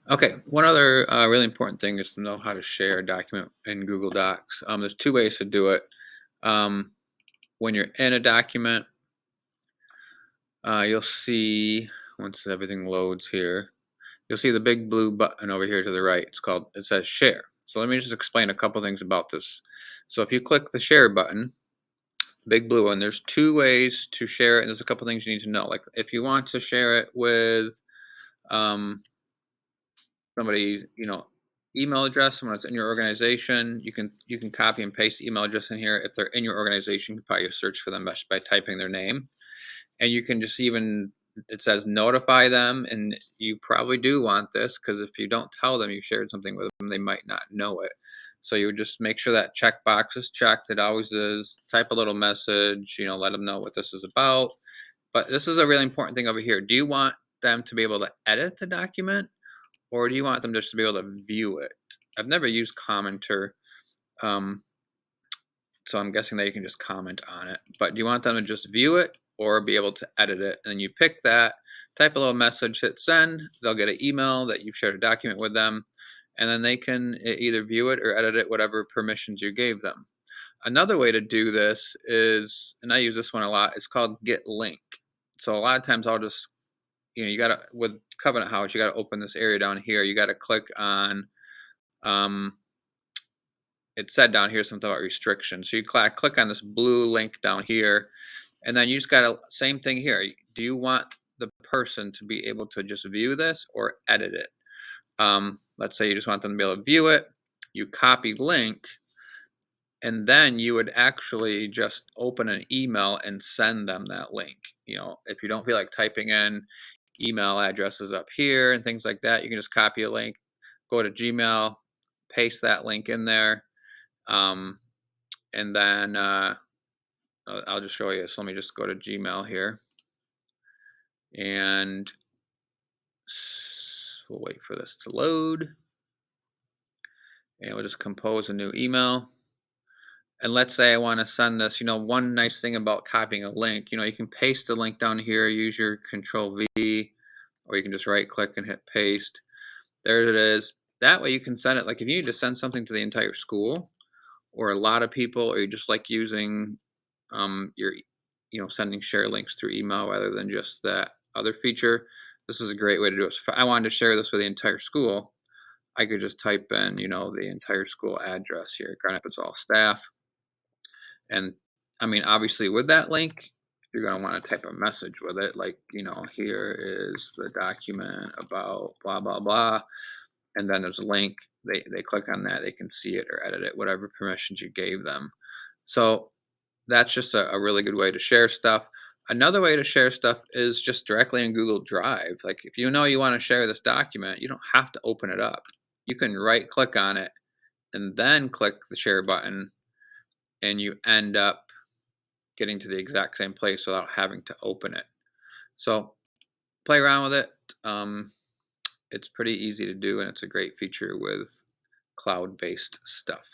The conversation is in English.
Okay, one other really important thing is to know how to share a document in Google Docs. There's two ways to do it. Um, when you're in a document, you'll see once everything loads here, you'll see the big blue button over here to the right. It says share. So let me just explain a couple things about this. So if you click the share button, big blue one, there's two ways to share it, and there's a couple things you need to know. Like if you want to share it with um, somebody's, email address, someone that's in your organization, you can copy and paste the email address in here. If they're in your organization, you can probably search for them by typing their name. And you can just even it says notify them, and you probably do want this because if you don't tell them you shared something with them, they might not know it. So you would just make sure that checkbox is checked. It always is. Type a little message, let them know what this is about. But this is a really important thing over here. Do you want them to be able to edit the document, or do you want them just to be able to view it? I've never used Commenter, um, so I'm guessing that you can just comment on it. But do you want them to just view it or be able to edit it? And you pick that, type a little message, hit send. They'll get an email that you've shared a document with them, and then they can either view it or edit it, whatever permissions you gave them. Another way to do this is, and I use this one a lot, it's called Get Link. So a lot of times I'll just, you gotta, with Covenant House, you gotta open this area down here. You gotta click on, um, it said down here something about restrictions. So you click on this blue link down here, and then you just got to same thing here. Do you want the person to be able to just view this or edit it? Let's say you just want them to be able to view it. You copy link, and then you would actually just open an email and send them that link. If you don't feel like typing in email addresses up here and things like that, you can just copy a link, go to Gmail, paste that link in there, um, and then I'll just show you. So let me just go to Gmail here, and we'll wait for this to load, and we'll just compose a new email. And let's say I want to send this. One nice thing about copying a link, you can paste the link down here, use your Control V, or you can just right click and hit paste. There it is. That way you can send it. Like if you need to send something to the entire school or a lot of people, or you just like using your, sending share links through email rather than just that other feature. This is a great way to do it. So if I wanted to share this with the entire school, I could just type in, the entire school address here. Grand Rapids All Staff. And I mean, obviously, with that link, you're going to want to type a message with it, like, here is the document about blah, blah, blah. And then there's a link. They click on that, they can see it or edit it, whatever permissions you gave them. So that's just a really good way to share stuff. Another way to share stuff is just directly in Google Drive. Like if you know you want to share this document, you don't have to open it up. You can right click on it and then click the share button, and you end up getting to the exact same place without having to open it. So play around with it. Um, it's pretty easy to do, and it's a great feature with cloud based stuff.